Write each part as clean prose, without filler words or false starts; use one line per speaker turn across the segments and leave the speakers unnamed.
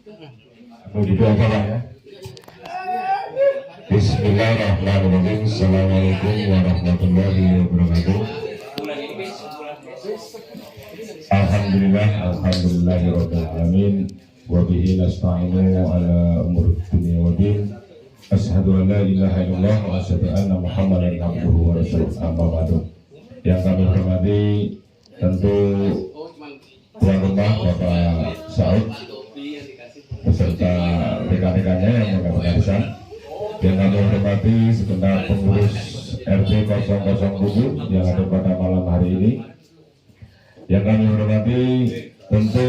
Begitu aja Pak ya. Bismillahirrahmanirrahim. Assalamualaikum warahmatullahi wabarakatuh. Alhamdulillahirabbil alamin wa bihi nasta'inu ala umur dunya wa din. Asyhadu an la ilaha illallah wa asyhadu anna Muhammadan abduhu wa rasuluh. Amma ba'du. Yang kami hormati tentu tuan rumah Bapak Saud beserta rekan-rekannya yang mendapat arisan. Yang kami hormati segenap pengurus RT 007 yang ada pada malam hari ini. Yang kami hormati tentu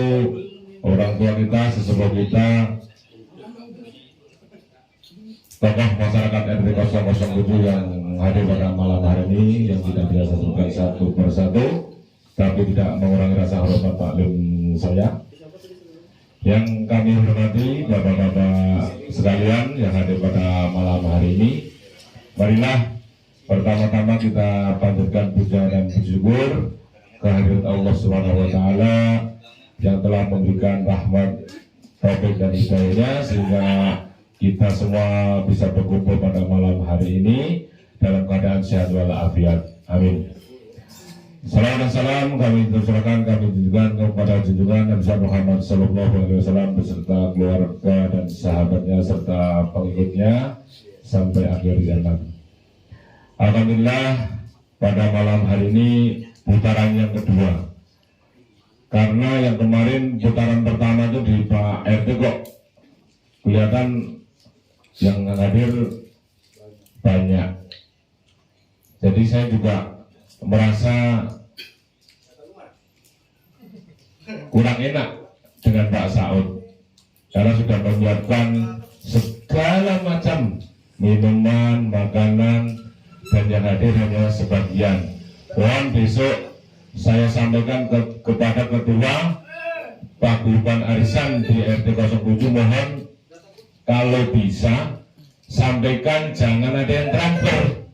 orang tua kita, sesepuh kita, tokoh masyarakat RT 007 yang hadir pada malam hari ini, yang tidak biasa sebutkan satu persatu, tapi tidak mengurangi rasa hormat taklim saya. Yang kami hormati bapak-bapak sekalian yang hadir pada malam hari ini, marilah pertama-tama kita panjatkan puja dan syukur kehadirat Allah Subhanahu wa taala yang telah memberikan rahmat, taufik dan hidayahnya sehingga kita semua bisa berkumpul pada malam hari ini dalam keadaan sehat walafiat. Amin. Salam dan salam kami terserahkan, kami tunjukkan kepada junjungan Nabi Muhammad SAW beserta keluarga dan sahabatnya serta pengikutnya sampai akhir zaman. Alhamdulillah pada malam hari ini putaran yang kedua, karena yang kemarin putaran pertama itu di Pak RT kok kelihatan yang hadir banyak. Jadi saya juga merasa kurang enak dengan Pak Saud karena sudah menyiapkan segala macam minuman, makanan, dan yang hadir hanya sebagian. Mohon besok saya sampaikan kepada ketua paguyuban arisan di RT 07, mohon kalau bisa sampaikan jangan ada yang transfer.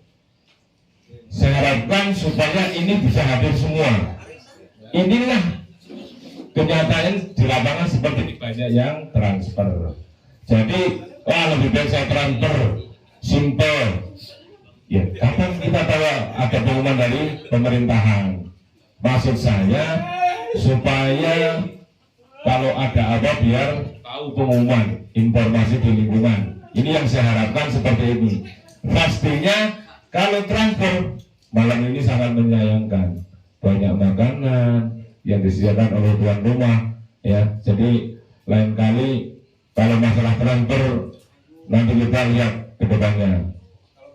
Saya harapkan supaya ini bisa hadir semua. Inilah kenyataan di lapangan, seperti banyak yang transfer. Jadi lebih baik saya transfer, simple. Ya, kapan kita tahu ada pengumuman dari pemerintahan? Maksud saya supaya kalau ada apa biar tahu pengumuman, informasi di lingkungan. Ini yang saya harapkan seperti ini. Pastinya kalau transfer malam ini sangat menyayangkan, banyak makanan yang disediakan oleh tuan rumah, ya. Jadi lain kali kalau masalah transfer nanti kita lihat ke depannya.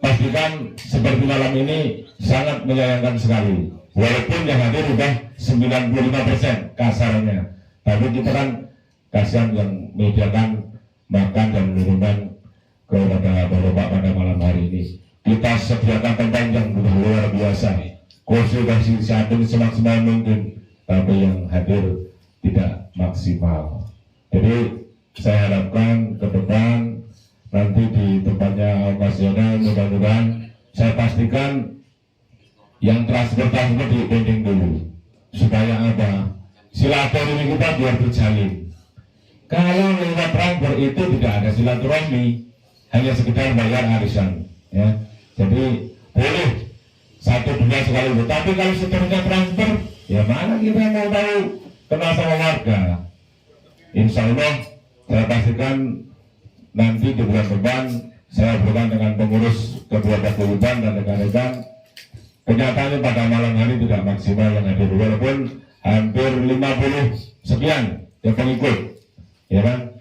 Pastikan seperti malam ini sangat menyayangkan sekali. Walaupun yang hadir sudah 95% kasarnya, tapi kita kan kasihan yang menyediakan makan dan minuman kepada bapak pada malam hari ini. Kita sediakan tempat yang luar biasa, konsultasi siapin semaksimal mungkin, tapi yang hadir tidak maksimal. Jadi saya harapkan ke depan nanti di tempatnya nasional mudah-mudahan saya pastikan yang transfer di pending dulu supaya apa? Silaturahmi kita biar terjalin. Kalau lewat transfer itu tidak ada silaturahmi, hanya sekedar bayar arisan, ya. Jadi boleh satu dua sekali, tapi kalau seterusnya transfer, ya mana kita mau tahu kenal sama warga. Insya Allah saya pastikan nanti di bulan depan saya berhubungan dengan pengurus ketua paguyuban dan rekan-rekan. Kenyataannya pada malam hari tidak maksimal yang hadir, walaupun hampir 50 sekian yang pengikut, ya kan.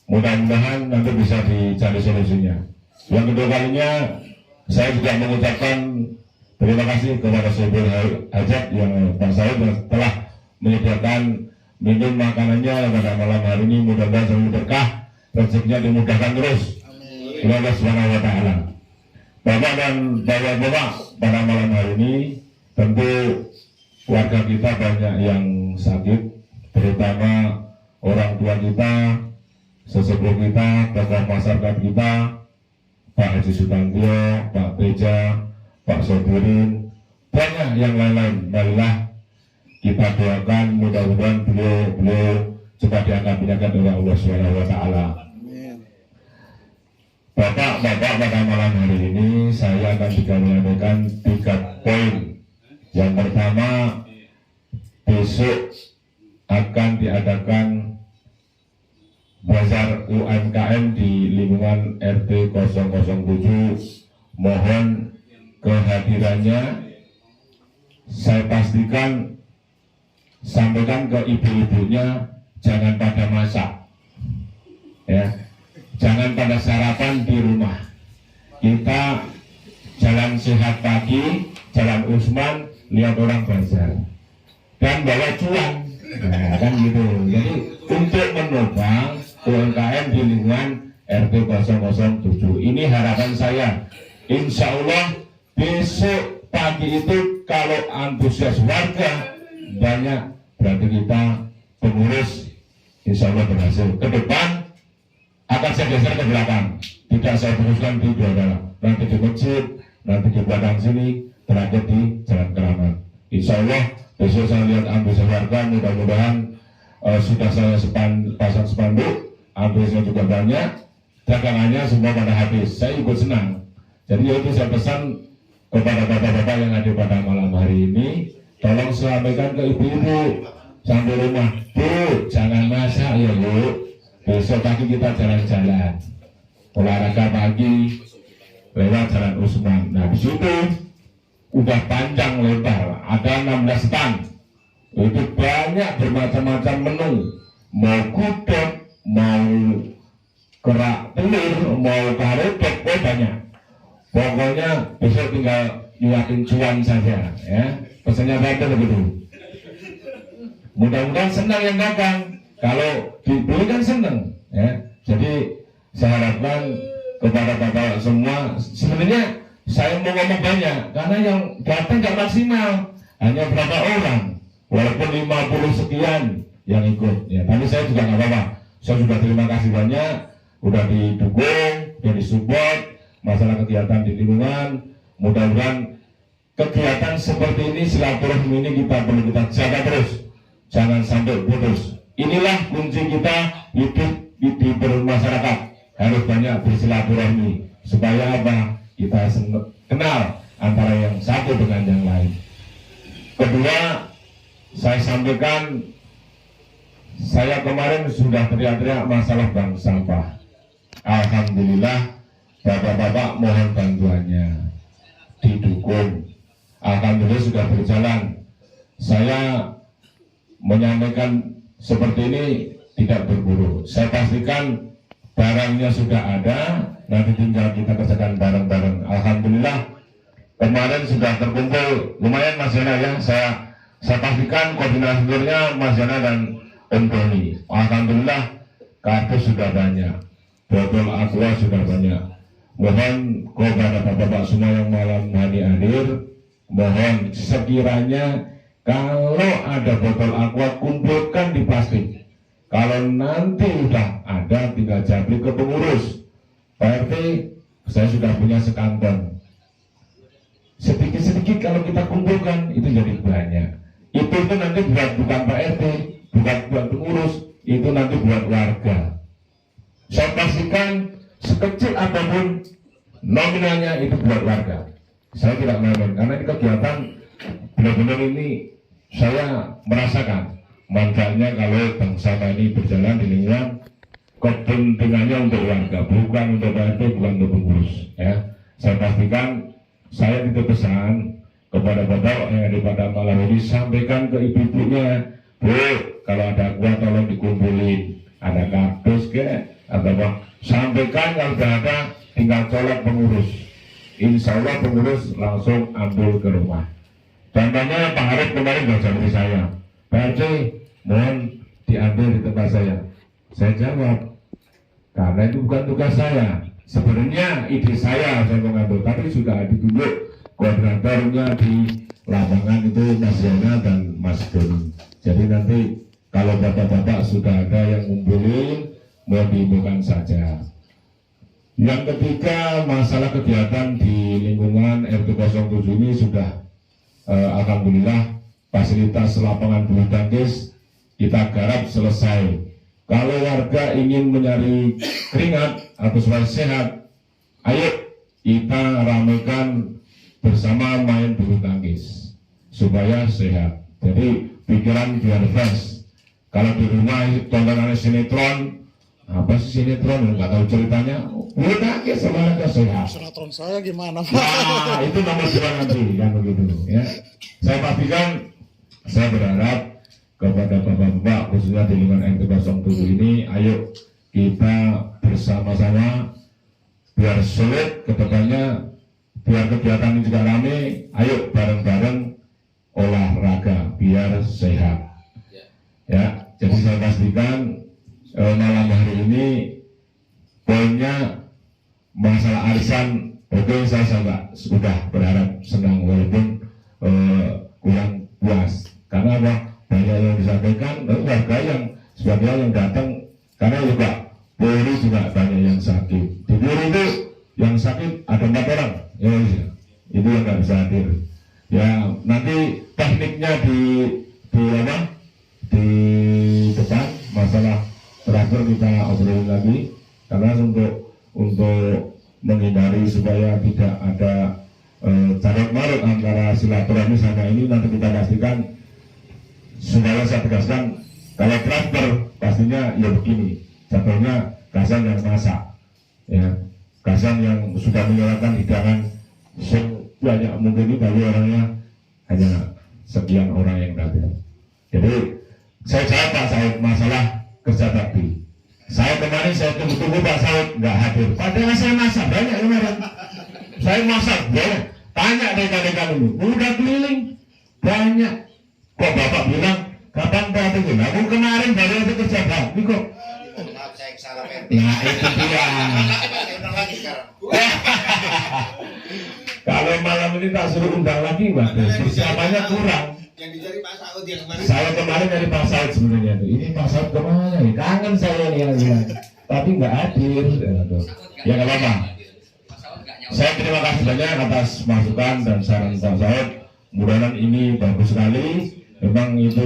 Mudah-mudahan nanti bisa dicari solusinya. Yang kedua kalinya saya juga mengucapkan terima kasih kepada Sobel Hajat yang Pak Saud yang telah menyediakan minum makanannya pada malam hari ini. Mudah-mudahan selalu berkah, rezekinya dimudahkan terus oleh Allah Subhanahu wa taala. Bapak dan bapak-bapak, pada malam hari ini tentu warga kita banyak yang sakit, terutama orang tua kita, sesepuh kita, tokoh masyarakat kita, Pak Haji Sutantio, Pak Teja, Pak Sobirin, banyak yang lain-lain. Marilah kita doakan mudah-mudahan beliau coba diangkat oleh Allah Subhanahu wa Ta'ala. Bapak-bapak, pada malam hari ini saya akan menyampaikan 3 poin. Yang pertama, besok akan diadakan bazar UMKM di lingkungan RT 007. Mohon kehadirannya. Saya pastikan, sampaikan ke ibu-ibunya, jangan pada masak, ya, jangan pada sarapan di rumah. Kita jalan sehat pagi, jalan Usman, lihat orang bazar, dan bawa cuan, nah, kan gitu. Jadi untuk menopang UMKM di lingkungan RT 007, ini harapan saya. Insya Allah besok pagi itu kalau antusias warga banyak, berarti kita pengurus insya Allah berhasil. Ke depan akan saya geser ke belakang, tidak saya fokuskan di dua dalam, nanti di masjid, nanti di belakang sini, terakhir di Jalan Keramat. Insya Allah besok saya lihat antusias warga, mudah-mudahan sudah saya pasang spanduk, antusiasnya juga banyak, dagangannya semua pada habis. Saya ikut senang. Jadi itu saya pesan kepada bapak-bapak yang ada pada malam hari ini, tolong sampaikan ke ibu-ibu sampai rumah, Bu, jangan masak ya Bu, besok pagi kita jalan-jalan, olahraga pagi lewat Jalan Usman. Nah di situ udah panjang lebar, ada 16 stand, itu banyak bermacam-macam menu, mau gudeg, mau kerak telur, mau karedok, banyak. Pokoknya besok tinggal nyuapin cuan saja, ya. Pesannya betul begitu. Mudah-mudahan senang yang dagang. Kalau dibeli kan senang, ya. Jadi saya harapkan kepada bapak semua, sebenarnya saya mau ngomong banyak, karena yang datang nggak maksimal, hanya berapa orang, walaupun 50 sekian yang ikut. Ya, tapi saya juga nggak apa-apa. Saya sudah terima kasih banyak, udah didukung, udah disupport. Masalah kegiatan di lingkungan, mudah-mudahan kegiatan seperti ini, silaturahmi ini perlu kita jaga terus, jangan sampai putus. Inilah kunci kita hidup di bermasyarakat, harus banyak bersilaturahmi supaya apa? Kita kenal antara yang satu dengan yang lain. Kedua, saya sampaikan, saya kemarin sudah teriak-teriak masalah bank sampah. Alhamdulillah, bapak-bapak mohon bantuannya, didukung. Alhamdulillah sudah berjalan. Saya menyampaikan seperti ini tidak berburu. Saya pastikan barangnya sudah ada, nanti tinggal kita kerjakan bareng-bareng. Alhamdulillah kemarin sudah terkumpul lumayan Mas Yana, ya. Saya pastikan koordinatornya Mas Yana dan Om Doni. Alhamdulillah kardus sudah banyak, botol aqua sudah banyak. Mohon kepada bapak-bapak semua yang malam hari hadir, mohon sekiranya kalau ada botol aqua kumpulkan di plastik. Kalau nanti udah ada, tinggal japri ke pengurus. Pak RT, saya sudah punya sekantong. Sedikit-sedikit kalau kita kumpulkan itu jadi banyak. Itu nanti bukan Pak RT, bukan buat pengurus, itu nanti buat warga. Saya pastikan sekecil apapun nominalnya itu buat warga. Saya tidak main-main, karena ini kegiatan benar-benar ini saya merasakan manfaatnya kalau bank sampah ini berjalan di lingkungan, kepentingannya untuk warga, bukan untuk RT, bukan untuk pengurus. Ya, saya pastikan saya titip pesan kepada bapak yang ada pada malam ini, sampaikan ke ibu-ibunya, Bu, kalau ada aqua tolong dikumpulin, ada kardus ke atau apa, sampaikan kalau sudah ada tinggal colok pengurus. Insya Allah pengurus langsung ambil ke rumah. Contohnya Pak Arif kemarin sudah jadi saya, Pak RT, mohon diambil di tempat saya. Saya jawab, karena itu bukan tugas saya. Sebenarnya ide saya mengambil, tapi sudah ditunjuk koordinatornya di lapangan itu Mas Yana dan Mas Doni. Jadi nanti kalau bapak-bapak sudah ada yang ngumpulin, mau dibuka saja. Yang ketiga, masalah kegiatan di lingkungan RT 07 ini sudah alhamdulillah fasilitas lapangan bulu tangkis kita garap selesai. Kalau warga ingin mencari keringat atau supaya sehat, ayo kita ramaikan bersama main bulu tangkis supaya sehat. Jadi pikiran biar fresh. Kalau di rumah tontonannya sinetron, apa sih sinetron? Nggak tahu ceritanya. Bulu tangkis sama aja sehat.
Sinetron saya gimana?
Nah, itu nomor 2 nanti yang begitu ya. Saya pastikan, saya berharap kepada bapak-bapak khususnya di lingkungan RT 07 ini, ayo kita bersama-sama biar solid ke depannya, biar kegiatan ini juga rame, ayo bareng-bareng olahraga biar sehat. Ya, jadi saya pastikan malam hari ini poinnya masalah arisan, oke, saya sudah berharap senang walaupun kurang puas. Karena apa? Banyak yang disampaikan, warga yang sebagian yang datang, karena juga Polri juga banyak yang sakit. Di Polri itu yang sakit ada 4 orang, ya, itu yang nggak bisa hadir. Ya nanti tekniknya di depan masalah terakhir kita obrolin lagi, karena untuk menghindari supaya tidak ada carut marut antara silaturahmi sama ini, nanti kita pastikan supaya saya tegaskan, kalau transfer pastinya ya begini, contohnya Kasan yang masak, ya Kasan yang sudah menyalakan hidangan sebanyak mungkin, ini bagi orangnya hanya sekian orang yang datang. Jadi saya jawab Pak Saud masalah kerja bakti. Saya kemarin saya tunggu-tunggu Pak Saud nggak hadir, padahal saya masak banyak kemarin. Saya masak banyak, tanya rekan-rekan ini, udah keliling banyak. Kok Bapak bilang kapan Pak itu? Aku kemarin baru ada kerja bakti kok. Nah itu dia. Kalau malam ini tak suruh undang lagi Mbak, persiapannya kurang.
Yang dicari Pak Saud yang kemarin.
Saya kemarin dari Pak Saud sebenarnya tuh. Ini Pak Saud kemana nih? Kangen saya nih yang bilang. Tapi nggak hadir. Ya nggak apa-apa. Saya terima kasih banyak atas masukan dan saran Pak Saud. Mudah-mudahan ini bagus sekali. Memang itu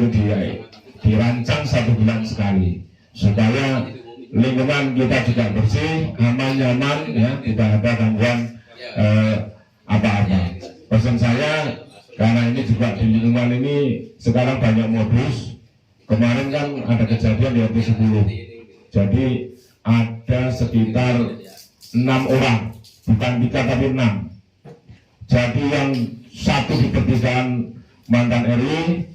dirancang 1 bulan sekali supaya lingkungan kita juga bersih, aman, nyaman, ya, tidak ada gangguan apa-apa. Pesan saya, karena ini juga di lingkungan ini sekarang banyak modus. Kemarin kan ada kejadian di RT 10. Jadi ada sekitar 6 orang, bukan 3 tapi 6. Jadi yang satu di pertigaan mantan RI,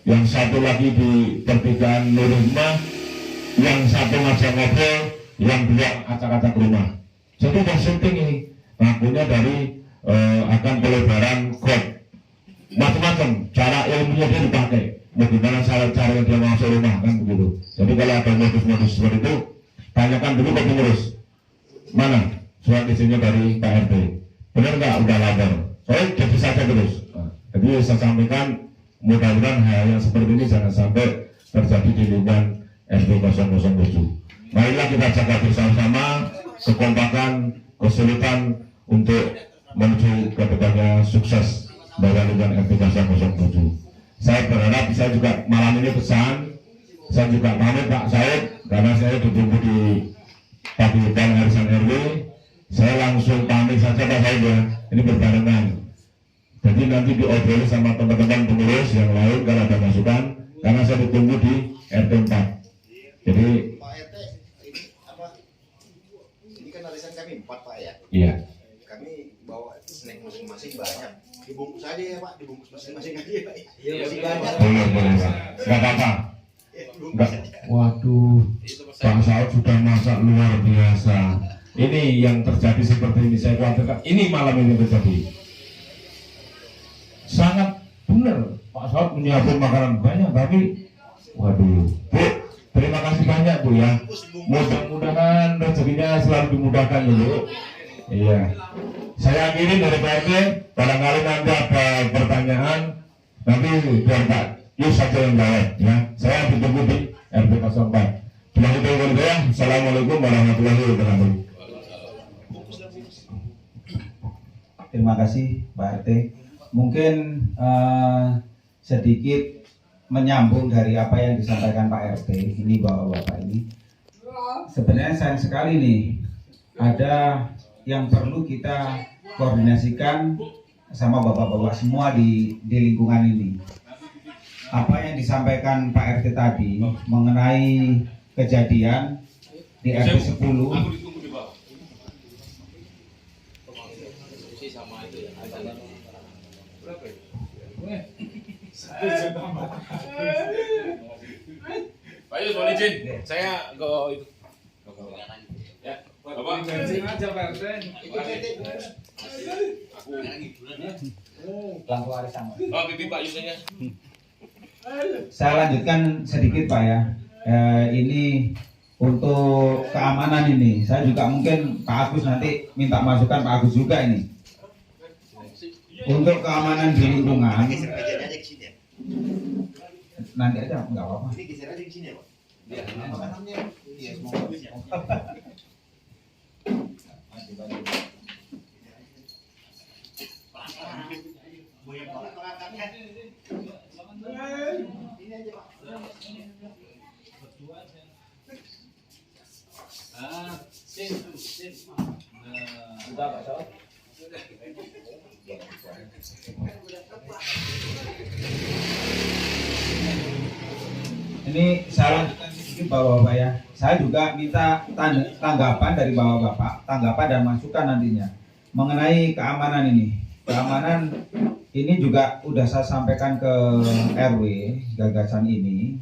yang satu lagi di pertigaan Nurhimah, yang satu ngajak ngobrol, yang 2 acak-acak rumah. Jadi udah syuting ini, ngakunya dari akan pelebaran got, macam-macam cara ilmunya dia dipakai, bagaimana cara dia masuk rumah, kan begitu. Jadi kalau ada modus-modus seperti itu, tanyakan dulu ke pengurus, mana surat izinnya dari Pak RT, benar nggak, udah lapor, soalnya jadi saja terus. Jadi saya sampaikan, mudah-mudahan hal yang seperti ini jangan sampai terjadi di lingkungan RT 007. Marilah kita jaga bersama-sama kekompakan, kesulitan untuk menuju ke depannya sukses dalam lingkungan RT 007. Saya berharap, saya juga malam ini pesan, saya juga pamit Pak Saud, karena saya ditunggu di paguyuban arisan RW. Saya langsung pamit saja Pak Saud ya, ini berbarengan. Jadi nanti diobrolin sama teman-teman pengurus yang lain kalau ada masukan, karena saya ditunggu di RT 4. Jadi
Pak RT, ini apa? Ini kan arisan kami 4 Pak ya.
iya.
Kami bawa snack masing-masing banyak. Dibungkus aja ya Pak, dibungkus masing-masing aja Pak. Iya masih banyak.
Boleh Pak. Nggak apa-apa. Nggak. Waduh, Pak Saud sudah masak luar biasa. Ini yang terjadi seperti ini, saya khawatirkan ini malam ini terjadi. Sangat benar Pak Saud menyiapkan makanan banyak, tapi waduh, Bu, terima kasih banyak Bu ya. Mudah-mudahan rezekinya selalu dimudahkan ya Bu. Iya. Saya akhiri dari Pak RT, barangkali nanti ada pertanyaan, nanti biar Pak Yus saja yang jawab ya. Saya ditunggu di RT 04. Terima kasih. Assalamualaikum warahmatullahi wabarakatuh.
Terima kasih Pak RT. Mungkin sedikit
menyambung dari apa yang disampaikan Pak RT ini, bapak-bapak ini, sebenarnya sayang sekali nih ada yang perlu kita koordinasikan sama bapak-bapak semua di lingkungan ini. Apa yang disampaikan Pak RT tadi mengenai kejadian di RT 10
Pak Yus, mohon izin, saya ke itu. Ya, Bapak.
aja Pak RT.
lampu arisan.
Oh, pipi Pak Yusnya.
Saya lanjutkan sedikit Pak ya. Ini untuk keamanan ini, saya juga mungkin Pak Agus nanti minta masukan Pak Agus juga ini. Untuk keamanan di lingkungan,
Geser meja aja ke sini ya.
nanti aja nggak apa-apa.
Ini geser aja ke sini ya, Pak. Biar makanannya. Iya, semua.
Ini saya lanjutkan sedikit bapak-bapak ya. Saya juga minta tanggapan dari bapak-bapak, tanggapan dan masukan nantinya mengenai keamanan ini. Keamanan ini juga udah saya sampaikan ke RW gagasan ini.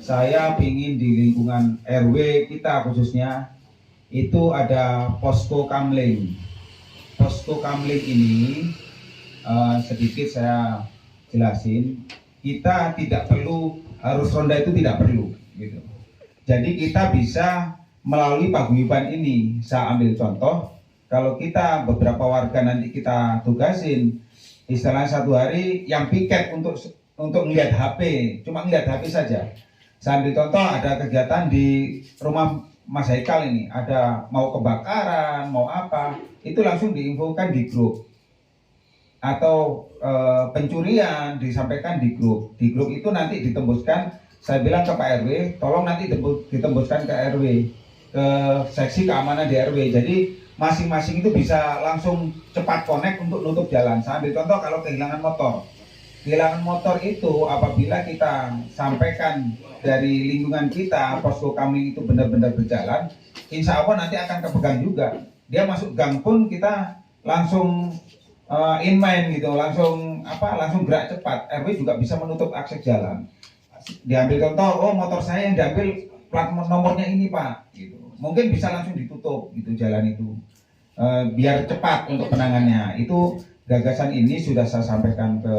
Saya ingin di lingkungan RW kita khususnya itu ada posko kamling. Posko kamling ini sedikit saya jelasin. Kita tidak perlu harus ronda, itu tidak perlu gitu. Jadi kita bisa melalui paguyuban ini. Saya ambil contoh, kalau kita beberapa warga nanti kita tugasin istilahnya satu hari yang piket untuk ngeliat HP, cuma ngeliat HP saja. Saya ambil contoh, ada kegiatan di rumah Mas Haikal ini, ada mau kebakaran, mau apa, itu langsung diinfokan di grup. Atau pencurian disampaikan di grup. Di grup itu nanti ditembuskan, saya bilang ke Pak RW, tolong nanti ditembuskan ke RW, ke seksi keamanan di RW. Jadi masing-masing itu bisa langsung cepat connect untuk nutup jalan. Saya ambil contoh kalau kehilangan motor. Kehilangan motor itu apabila kita sampaikan dari lingkungan kita, posko kami itu benar-benar berjalan, insya Allah nanti akan kepegang juga. Dia masuk gang pun kita langsung in mind gitu, langsung gerak cepat. RW juga bisa menutup akses jalan. Diambil contoh, oh motor saya yang diambil plat nomornya ini Pak, gitu. Mungkin bisa langsung ditutup gitu jalan itu, biar cepat untuk penanganannya. Itu gagasan ini sudah saya sampaikan ke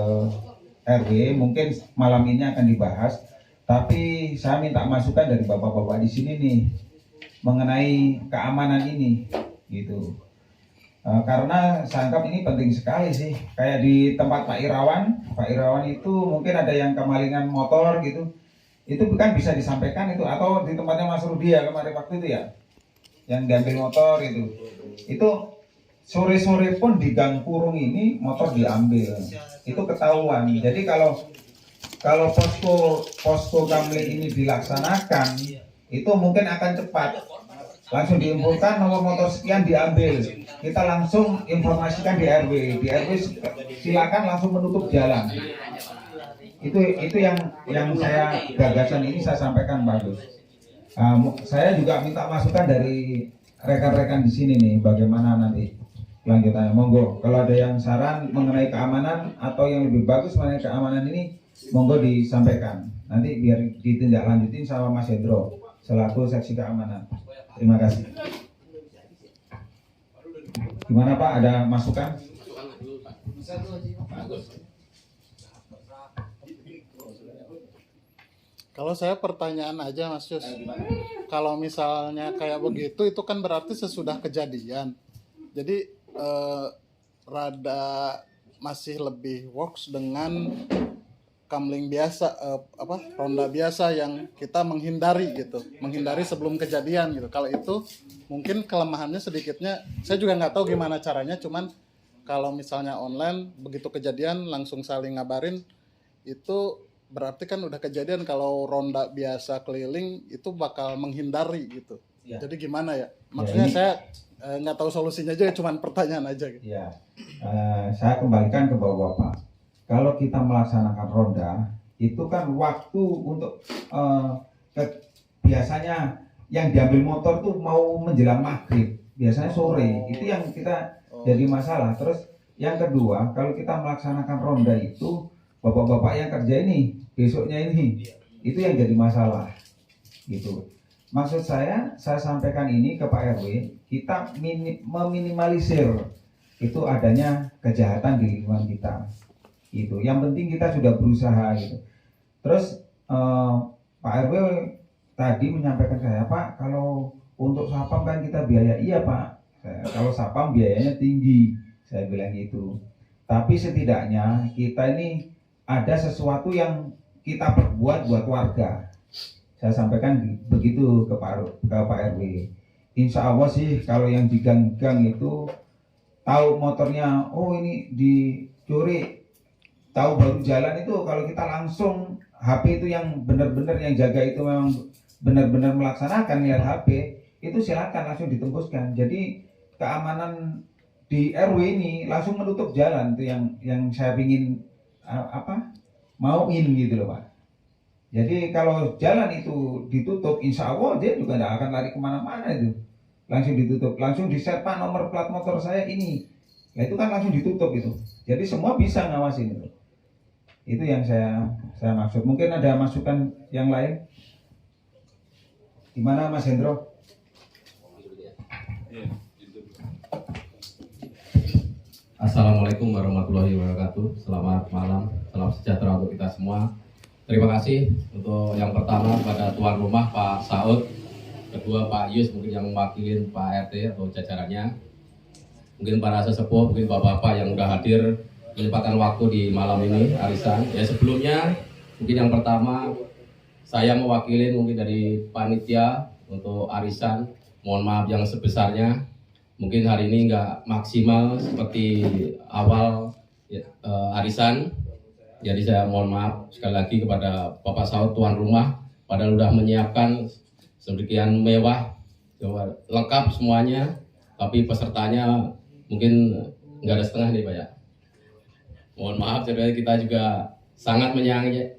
RW, mungkin malam ini akan dibahas. Tapi saya minta masukan dari bapak-bapak di sini nih mengenai keamanan ini, gitu. Karena saya anggap ini penting sekali sih. Kayak di tempat Pak Irawan itu mungkin ada yang kemalingan motor gitu. Itu kan bisa disampaikan itu, atau di tempatnya Mas Rudi ya kemarin waktu itu ya, yang diambil motor itu. Itu sore-sore pun di gang kurung ini motor diambil. Itu ketahuan. Jadi kalau posko kamling ini dilaksanakan, itu mungkin akan cepat. Langsung diinfokan nomor motor sekian diambil, kita langsung informasikan di RW. Di RW silakan langsung menutup jalan. Itu yang saya gagasan ini saya sampaikan bagus. Saya juga minta masukan dari rekan-rekan di sini nih, bagaimana nanti kelanjutannya. Monggo kalau ada yang saran mengenai keamanan atau yang lebih bagus mengenai keamanan ini, monggo disampaikan. Nanti biar ditindaklanjutin sama Mas Hendro selaku seksi keamanan. Terima kasih. Gimana Pak, ada masukan?
Kalau saya pertanyaan aja Mas Yus, kalau misalnya kayak begitu itu kan berarti sesudah kejadian. Jadi rada masih lebih works dengan kamling biasa, ronda biasa yang kita menghindari gitu, menghindari sebelum kejadian gitu. Kalau itu mungkin kelemahannya sedikitnya, saya juga nggak tahu gimana caranya, cuman kalau misalnya online begitu kejadian langsung saling ngabarin itu berarti kan udah kejadian kalau ronda biasa keliling itu bakal menghindari gitu.
Ya.
Jadi gimana ya? Maksudnya
ini-
saya nggak tahu solusinya aja, cuman pertanyaan aja gitu.
Ya, saya kembalikan ke Bapak-Bapak. Kalau kita melaksanakan ronda, itu kan waktu untuk biasanya yang diambil motor tuh mau menjelang maghrib, biasanya sore. Itu yang kita jadi masalah. Terus yang kedua, kalau kita melaksanakan ronda itu, Bapak-Bapak yang kerja ini, besoknya ini, itu yang jadi masalah. Gitu. Maksud saya sampaikan ini ke Pak RW, kita meminimalisir itu adanya kejahatan di lingkungan kita. Itu. Yang penting kita sudah berusaha gitu. Terus Pak RW tadi menyampaikan saya, Pak, kalau untuk sapam kan kita biaya, iya Pak. Kalau sapam biayanya tinggi, saya bilang gitu. Tapi setidaknya kita ini ada sesuatu yang kita perbuat buat warga. Saya sampaikan begitu ke Pak RW. Insya Allah sih kalau yang di gang-gang itu tahu motornya, oh ini dicuri, tahu baru jalan itu, kalau kita langsung HP itu yang benar-benar yang jaga itu memang benar-benar melaksanakan lihat HP, itu silakan langsung ditembuskan. Jadi keamanan di RW ini langsung menutup jalan itu yang saya ingin mauin gitu loh Pak. Jadi kalau jalan itu ditutup, insya Allah dia juga tidak akan lari kemana-mana itu. Langsung ditutup, langsung di-set Pak nomor plat motor saya ini. Nah itu kan langsung ditutup itu. Jadi semua bisa ngawasin itu. Itu yang saya maksud. Mungkin ada masukan yang lain. Gimana Mas Hendro?
Assalamualaikum warahmatullahi wabarakatuh. Selamat malam, salam sejahtera untuk kita semua. Terima kasih untuk yang pertama kepada tuan rumah Pak Saud, kedua Pak Yus mungkin yang mewakili Pak RT atau jajarannya, mungkin para sesepuh, mungkin bapak-bapak yang sudah hadir menyempatkan waktu di malam ini arisan. Ya sebelumnya mungkin yang pertama saya mewakili mungkin dari panitia untuk arisan, mohon maaf yang sebesarnya. Mungkin hari ini nggak maksimal seperti awal arisan. Jadi saya mohon maaf sekali lagi kepada Bapak Saud tuan rumah, padahal sudah menyiapkan sedemikian mewah, lengkap semuanya, tapi pesertanya mungkin nggak ada setengah nih Pak ya. Mohon maaf, jadi kita juga sangat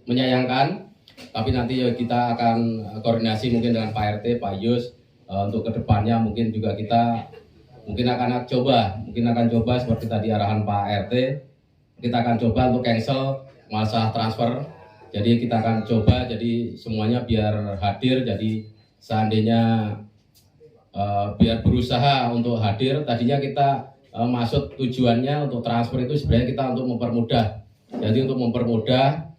menyayangkan, tapi nanti kita akan koordinasi mungkin dengan Pak RT, Pak Yus, untuk kedepannya mungkin juga kita akan coba seperti tadi arahan Pak RT, kita akan coba untuk cancel masalah transfer. Jadi kita akan coba jadi semuanya biar hadir. Jadi seandainya biar berusaha untuk hadir. Tadinya kita maksud tujuannya untuk transfer itu sebenarnya kita untuk mempermudah. Jadi untuk mempermudah,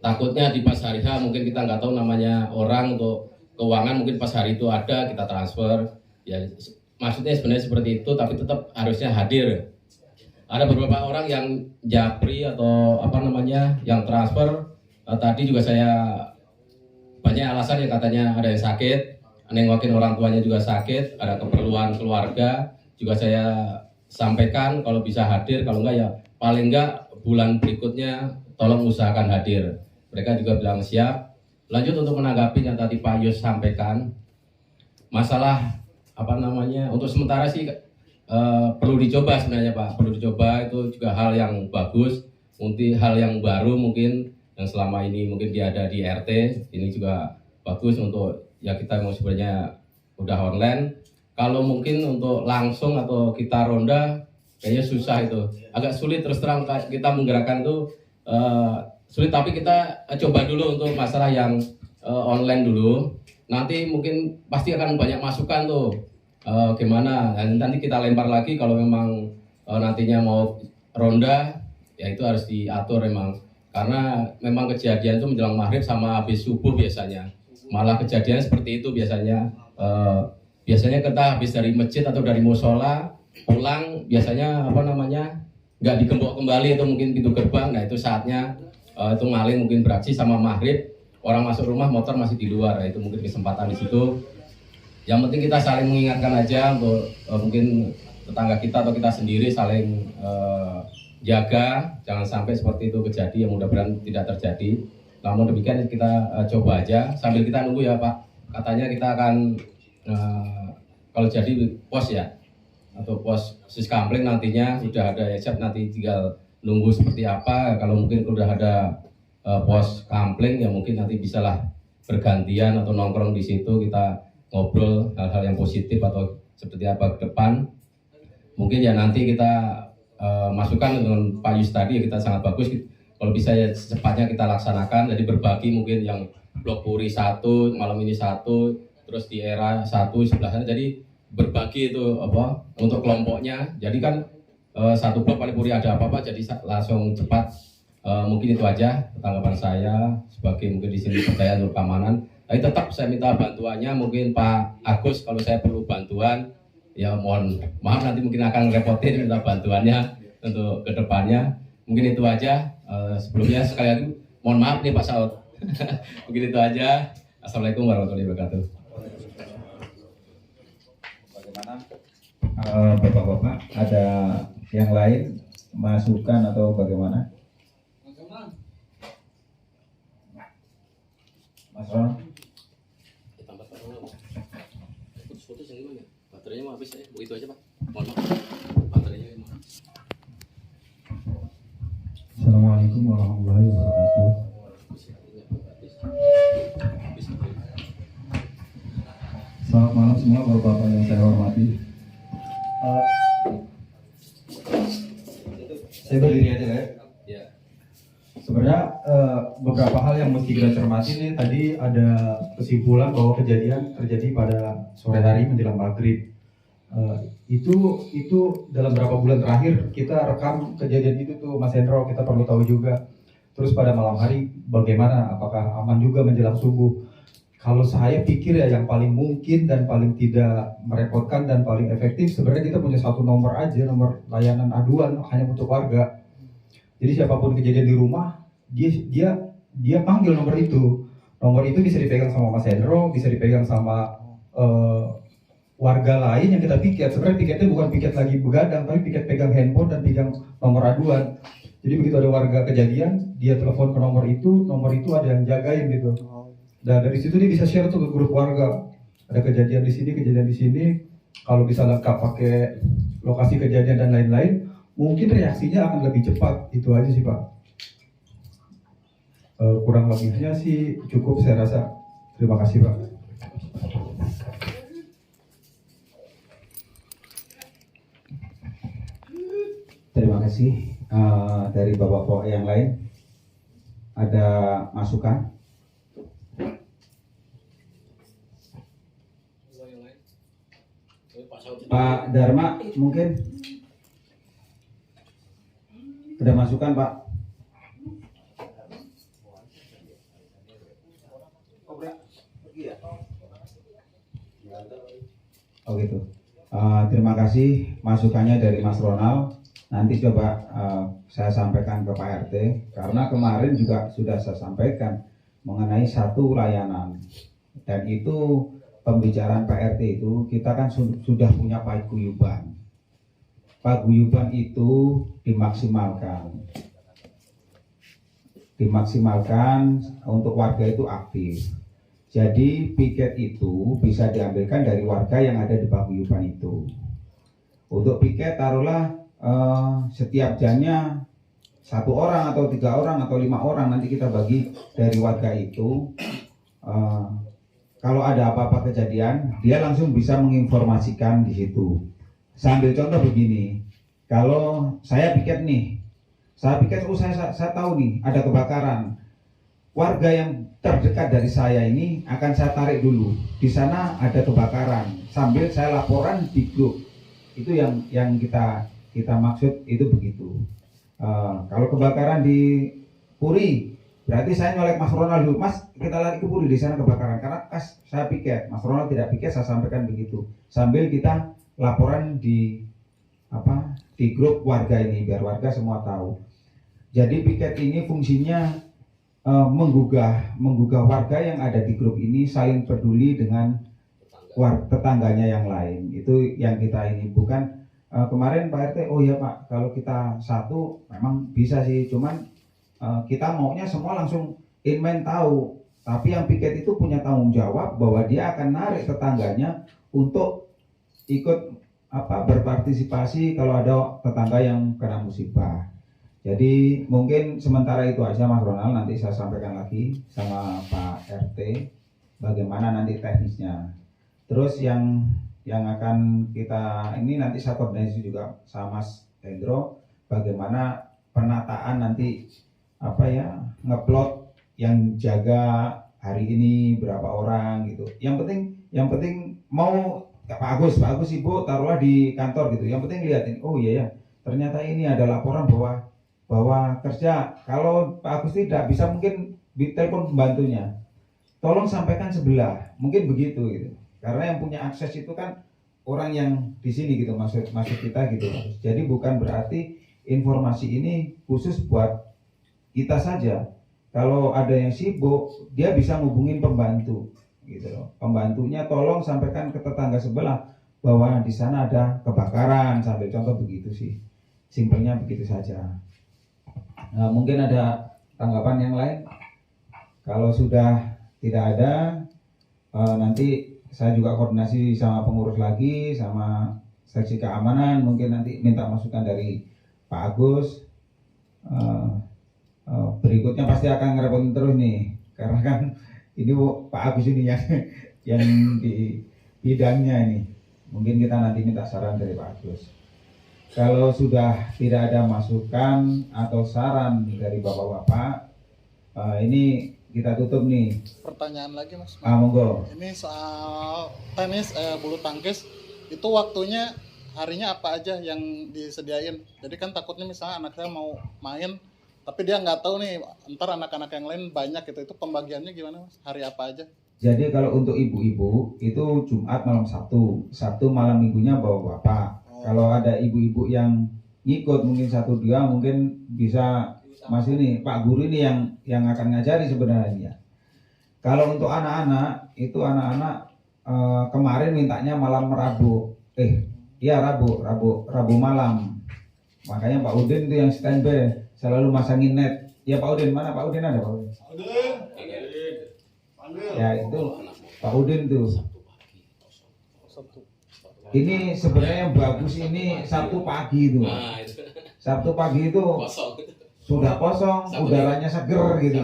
takutnya di pas hari H mungkin kita nggak tahu namanya orang untuk keuangan, mungkin pas hari itu ada kita transfer. Ya maksudnya sebenarnya seperti itu, tapi tetap harusnya hadir. Ada beberapa orang yang japri atau yang transfer. Tadi juga saya banyak alasan yang katanya ada yang sakit, nengokin orang tuanya juga sakit, ada keperluan keluarga. Juga saya sampaikan kalau bisa hadir, kalau enggak ya paling enggak bulan berikutnya tolong usahakan hadir. Mereka juga bilang siap. Lanjut untuk menanggapi yang tadi Pak Yus sampaikan, masalah untuk sementara sih perlu dicoba sebenarnya Pak, perlu dicoba, itu juga hal yang bagus, mungkin hal yang baru mungkin yang selama ini mungkin dia ada di RT, ini juga bagus untuk ya kita mau sebenarnya udah online. Kalau mungkin untuk langsung atau kita ronda kayaknya susah, itu agak sulit, terus terang kita menggerakkan itu sulit, tapi kita coba dulu untuk masalah yang online dulu, nanti mungkin pasti akan banyak masukan tuh. Gimana, dan nanti kita lempar lagi kalau memang nantinya mau ronda, ya itu harus diatur memang, karena memang kejadian itu menjelang maghrib sama habis subuh biasanya, malah kejadian seperti itu biasanya. Biasanya kita habis dari masjid atau dari musola pulang, biasanya nggak digembok kembali atau mungkin pintu gerbang. Nah itu saatnya itu maling mungkin beraksi sama maghrib, orang masuk rumah motor masih di luar. Nah, itu mungkin kesempatan di situ. Yang penting kita saling mengingatkan aja untuk mungkin tetangga kita atau kita sendiri saling jaga, jangan sampai seperti itu kejadian, mudah-mudahan tidak terjadi. Namun demikian kita coba aja sambil kita nunggu ya Pak. Katanya kita akan kalau jadi pos ya, atau pos Siskampling nantinya sudah ada hijab, nanti tinggal nunggu seperti apa. Kalau mungkin sudah ada pos Kampling ya mungkin nanti bisalah bergantian atau nongkrong di situ, kita ngobrol hal-hal yang positif atau seperti apa ke depan. Mungkin ya nanti kita masukan dengan Pak Yus tadi ya, kita sangat bagus. Kalau bisa ya secepatnya kita laksanakan. Jadi berbagi mungkin yang Blok Puri 1, malam ini 1, terus di era 1 sebelah sana. Jadi berbagi itu apa untuk kelompoknya. Jadi kan satu blok paling Puri ada apa-apa jadi langsung cepat. Mungkin itu aja tanggapan saya sebagai mungkin di sini percaya untuk keamanan. Tapi tetap saya minta bantuannya, mungkin Pak Agus kalau saya perlu bantuan ya mohon maaf nanti mungkin akan repotin minta bantuannya untuk kedepannya. Mungkin itu aja. Sebelumnya sekali lagi mohon maaf nih Pak Saud. Mungkin itu aja. Assalamualaikum warahmatullahi wabarakatuh.
Bagaimana Bapak-bapak, ada yang lain masukan atau bagaimana? Mas Ron?
Putus-putus yang gimana? Baterainya mau habis ya? Begitu aja Pak. Mohon maaf. Baterainya mau habis.
Assalamualaikum warahmatullahi wabarakatuh. Selamat malam semua bapak-bapak yang saya hormati. Saya berdiri aja ya.
Ya.
Sebenarnya beberapa hal yang mesti kita cermati nih, tadi ada kesimpulan bahwa kejadian terjadi pada sore hari menjelang maghrib. Itu dalam beberapa bulan terakhir kita rekam kejadian itu tuh Mas Hendro, kita perlu tahu juga. Terus pada malam hari bagaimana, apakah aman juga menjelang subuh? Kalau saya pikir ya yang paling mungkin dan paling tidak merepotkan dan paling efektif sebenarnya kita punya satu nomor aja, nomor layanan aduan hanya untuk warga. Jadi siapapun kejadian di rumah dia panggil nomor itu. Nomor itu bisa dipegang sama Mas Hendro, bisa dipegang sama warga lain yang kita piket. Sebenarnya piketnya bukan piket lagi begadang, tapi piket pegang handphone dan pegang nomor aduan. Jadi begitu ada warga kejadian, dia telepon ke nomor itu ada yang jagain gitu. Dan dari situ dia bisa share tuh ke grup warga. Ada kejadian di sini, kejadian di sini. Kalau bisa lengkap pakai lokasi kejadian dan lain-lain, mungkin reaksinya akan lebih cepat. Itu aja sih Pak. Kurang lebihnya sih cukup saya rasa. Terima kasih Pak.
Terima kasih. Dari bapak-bapak yang lain ada masukan? Pak Dharma mungkin ada masukan Pak? Oh gitu. Terima kasih masukannya dari Mas Ronald. Nanti coba saya sampaikan ke Pak RT, karena kemarin juga sudah saya sampaikan mengenai satu layanan, dan itu pembicaraan Pak RT itu kita kan sudah punya paguyuban. Paguyuban itu dimaksimalkan untuk warga itu aktif. Jadi piket itu bisa diambilkan dari warga yang ada di paguyuban itu. Untuk piket taruhlah setiap jamnya 1 orang atau 3 orang atau 5 orang, nanti kita bagi dari warga itu. Kalau ada apa-apa kejadian, dia langsung bisa menginformasikan di situ. Sambil contoh begini, kalau saya piket nih, saya tahu nih ada kebakaran. Warga yang terdekat dari saya ini akan saya tarik dulu. Di sana ada kebakaran, sambil saya laporan di grup. Itu yang kita maksud itu begitu. Kalau kebakaran di Puri, berarti saya nyolek Mas Ronald dulu. Mas, kita lari ke Puri, di sana kebakaran. Karena saya piket, Mas Ronald tidak piket, saya sampaikan begitu. Sambil kita laporan di grup warga ini, biar warga semua tahu. Jadi piket ini fungsinya menggugah warga yang ada di grup ini saling peduli dengan tetangganya yang lain. Itu yang kita ini. Bukan kemarin Pak RT, oh ya Pak, kalau kita satu memang bisa sih, cuman kita maunya semua langsung Inmen tahu, tapi yang piket itu punya tanggung jawab bahwa dia akan narik tetangganya untuk ikut berpartisipasi kalau ada tetangga yang kena musibah. Jadi mungkin sementara itu aja Mas Ronald, nanti saya sampaikan lagi sama Pak RT bagaimana nanti teknisnya. Terus yang akan kita ini nanti saya koordinasi juga sama Mas Hendro bagaimana penataan nanti ngeplot yang jaga hari ini berapa orang gitu. Yang penting mau Pak Agus Ibu taruhlah di kantor gitu. Yang penting lihatin, oh iya ya, ternyata ini ada laporan bahwa kerja. Kalau Pak Agus tidak bisa mungkin telepon pembantunya. Tolong sampaikan sebelah, mungkin begitu gitu. Karena yang punya akses itu kan orang yang di sini gitu, maksud kita gitu. Jadi bukan berarti informasi ini khusus buat kita saja. Kalau ada yang sibuk, dia bisa ngubungin pembantu gitu loh. Pembantunya tolong sampaikan ke tetangga sebelah bahwa di sana ada kebakaran, sambil contoh begitu sih. Simpelnya begitu saja. Nah, mungkin ada tanggapan yang lain. Kalau sudah tidak ada, nanti saya juga koordinasi sama pengurus lagi, sama seksi keamanan. Mungkin nanti minta masukan dari Pak Agus. Berikutnya pasti akan ngerepotin terus nih, karena kan ini Pak Agus ini yang di bidangnya ini. Mungkin kita nanti minta saran dari Pak Agus. Kalau sudah tidak ada masukan atau saran dari bapak-bapak, ini kita tutup nih.
Pertanyaan lagi Mas.
Monggo.
Ini soal tenis bulu tangkis itu waktunya harinya apa aja yang disediain. Jadi kan takutnya misalnya anak saya mau main tapi dia nggak tahu nih ntar anak-anak yang lain banyak gitu. Itu pembagiannya gimana Mas? Hari apa aja?
Jadi kalau untuk ibu-ibu itu Jumat malam Sabtu malam minggunya bawa bapak. Kalau ada ibu-ibu yang ngikut mungkin 1-2 mungkin bisa Mas ini Pak Guru ini yang akan ngajari sebenarnya. Kalau untuk anak-anak itu kemarin mintanya malam Rabu. Rabu malam. Makanya Pak Udin itu yang standby selalu masangin net. Ya Pak Udin, mana Pak Udin ada Pak Udin? Ya itu Pak Udin tuh. Ini sebenarnya yang bagus ini Sabtu pagi itu. Sabtu pagi itu sudah kosong, udaranya seger gitu.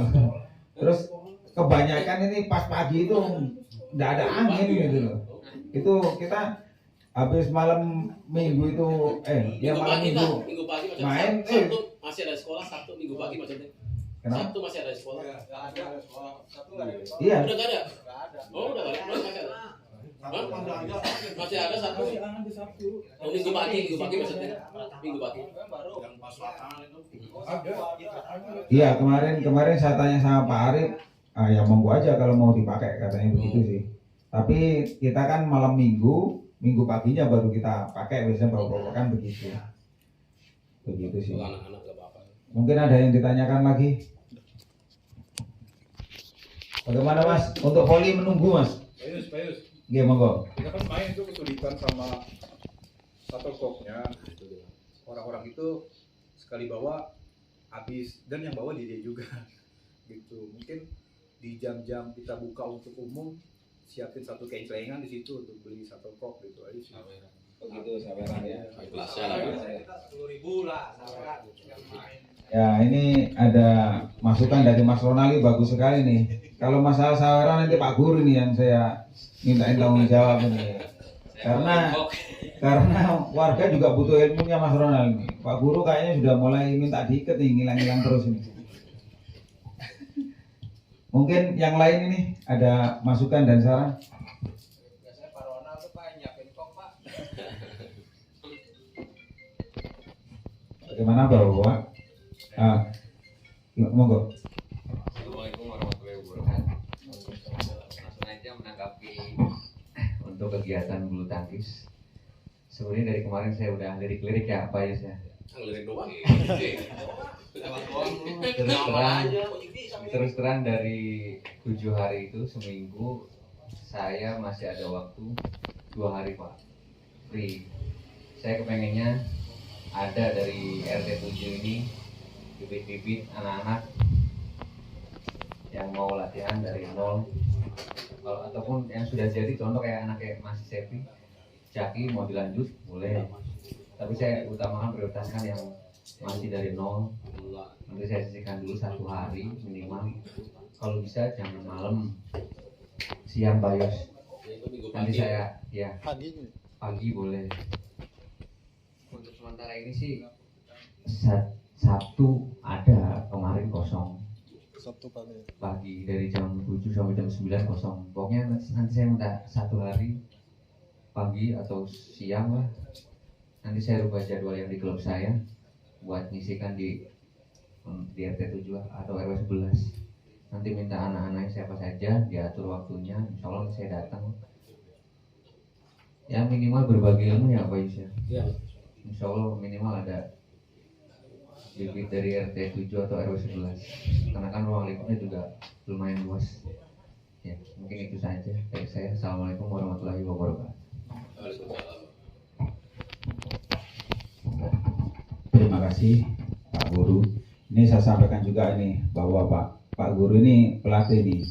Terus kebanyakan ini pas pagi itu tidak ada angin gitu loh. Itu kita habis malam minggu itu malam minggu
pagi
main
Sabtu masih ada sekolah, Sabtu minggu pagi maksudnya.
Kenapa?
Sabtu masih ada sekolah.
Nggak ada sekolah. Sabtu nggak ada.
Iya.
Udah nggak ada? Oh udah nggak ada. Masih ada. Masih ada Sabtu. Oh, minggu pagi maksudnya. Minggu pagi.
Yang pas lapangan itu.
Iya kemarin saya tanya sama Pak Arif, ya monggo aja kalau mau dipakai katanya begitu sih. Tapi kita kan malam minggu paginya baru kita pakai, biasanya bawa kan begitu. Begitu sih.
Anak-anak nggak apa-apa.
Mungkin ada yang ditanyakan lagi. Bagaimana Mas? Untuk voli menunggu Mas.
Payus.
Oke, monggo.
Kita kan main itu kesulitan sama shuttlecocknya. Orang-orang itu sekali bawa habis, dan yang bawa dia juga gitu. Mungkin di jam-jam kita buka untuk umum siapin satu kengklengan di situ untuk beli shuttlecock gitu aja sih.
Begitu sabaran ya.
Kelasnya lah.
Kita 10.000 lah, sabaran.
Ya ini ada masukan dari Mas Ronali, bagus sekali nih. Kalau masalah saweran nanti Pak Guru nih yang saya mintain tanggung jawab ini. Karena warga juga butuh ilmunya Mas Ronald nih. Pak Guru kayaknya sudah mulai minta diikat nih, ngilang-ngilang terus ini. Mungkin yang lain ini ada masukan dan saran?
Biasanya Pak Ronald tuh Pak nyiapin kok Pak.
Bagaimana Bapak? Monggo.
Assalamualaikum warahmatullahi wabarakatuh. Langsung aja menanggapi untuk kegiatan bulu tangkis. Sebenarnya dari kemarin saya udah lirik-lirik ya Pak Yus ya.
Ngelirik doang.
Terus terang dari 7 hari itu seminggu saya masih ada waktu 2 hari Pak free. Saya kepengennya ada dari RT 7 ini bibit-bibit anak-anak yang mau latihan dari nol, kalau ataupun yang sudah jadi, contoh kayak anak kayak Mas Sepi, Caki mau dilanjut boleh, tapi saya utamakan prioritaskan yang masih dari nol. Nanti saya sisihkan dulu 1 hari minimal, kalau bisa jangan malam, siang Pak Yos. Nanti saya ya pagi boleh. Untuk sementara ini sih Sabtu ada, kemarin kosong.
Sabtu
Pagi dari jam 7 sampai jam 9 kosong. Pokoknya nanti saya minta 1 hari pagi atau siang lah. Nanti saya rubah jadwal yang di klub saya buat ngisikan di RT 7 atau RW 11. Nanti minta anak-anaknya siapa saja, diatur waktunya, insya Allah saya datang. Ya minimal berbagi ilmu ya Pak Yus ya. Insya Allah minimal ada bibit dari RT 7 atau RW 11, karena kan ruang lingkupnya juga lumayan luas. Ya mungkin itu saja dari saya. Assalamualaikum warahmatullahi wabarakatuh.
Terima kasih Pak Guru. Ini saya sampaikan juga ini bahwa Pak Guru ini pelatih nih,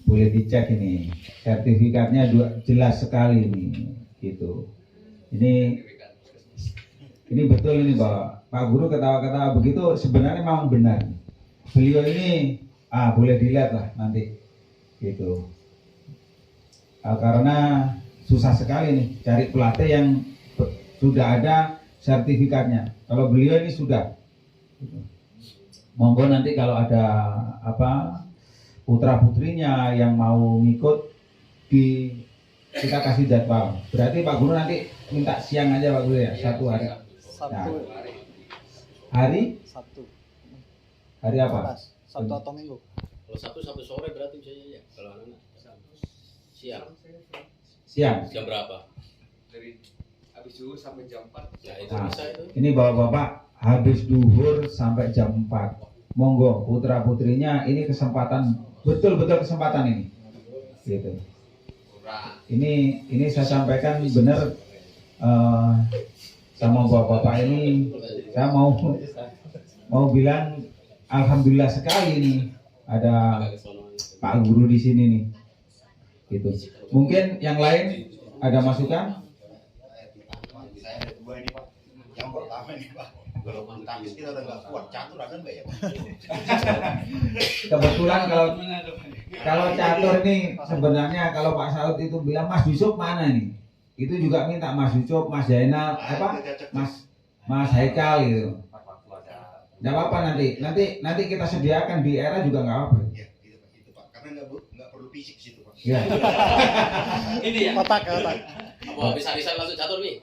boleh dicek ini sertifikatnya jelas sekali ini, gitu. Ini betul ini bahwa Pak Guru ketawa-ketawa begitu sebenarnya memang benar. Beliau ini boleh dilihat lah nanti, gitu. Karena susah sekali nih cari pelatih yang sudah ada sertifikatnya. Kalau beliau ini sudah, gitu. Monggo nanti kalau ada putra putrinya yang mau ngikut kita kasih jadwal. Berarti Pak Guru nanti minta siang aja Pak Guru ya, 1 hari.
Sabtu.
Hari?
Sabtu.
Hari apa?
Sabtu atau Minggu?
Kalau Sabtu sampai sore berarti bisa ya. Kalau anak-anak siang.
Siang.
Jam berapa?
Dari habis zuhur sampai jam 4.
Ya itu
Nah,
bisa itu.
ini bapak-bapak habis duhur sampai jam 4. Monggo putra putrinya ini kesempatan, betul-betul kesempatan ini. Gitu. Ini saya sampaikan benar sama bapak-bapak ini, saya mau bilang alhamdulillah sekali ini ada Pak Guru di sini nih. Gitu. Mungkin yang lain ada masukan?
Saya ada 2 ini Pak. Yang pertama nih Pak, kalau bulu tangkis kita udah nggak kuat, catur ada nggak ya Pak?
Kebetulan kalau catur nih sebenarnya kalau Pak Saud itu bilang Mas Yusuf mana nih? Itu juga minta Mas Yusuf, Mas Zainal, Mas Haikal gitu. Nggak apa-apa nanti kita sediakan di era juga nggak apa-apa.
Iya, itu Pak. Karena nggak perlu fisik situ Pak.
Iya.
Ini ya.
Kotak.
Apa bisa langsung catur nih?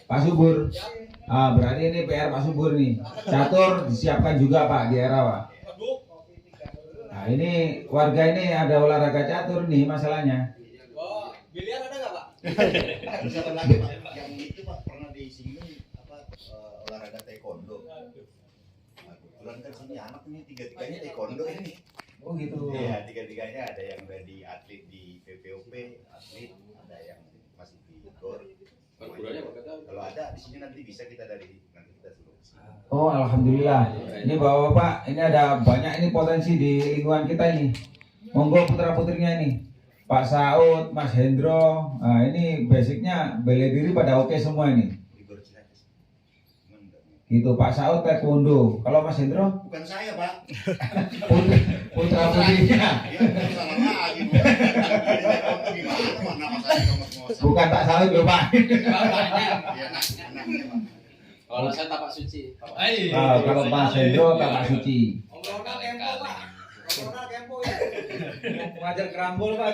Pak Subur. Berarti ini PR Pak Subur nih. Catur disiapkan juga Pak di era Pak. Nah ini warga ini ada olahraga catur nih masalahnya.
Biliar ada nggak Pak?
Bisa lagi Pak. Yang itu Pak pernah disinggung olahraga taekwondo. Nah, kebetulan kan sini anak ini 3-3-nya taekwondo ini.
Oh gitu.
Iya, 3-3-nya ada yang udah di atlet di PPOP, atlet, ada yang masih di GOR. Kalau ada di sini nanti bisa kita nanti kita suruh.
Oh alhamdulillah. Ini bapak-bapak ini ada banyak ini potensi di lingkungan kita ini. Monggo putra putrinya ini. Pak Saud, Mas Hendro, ini basicnya bela diri pada oke semua ini. Gitu Pak Saud taekwondo. Kalau Mas Hendro?
Bukan saya Pak.
Putra putrinya. Bukan Pak Saud loh Pak.
Kalau saya tapak suci.
Kalau Mas Hendro tapak suci. Mengajar kerambol Pak.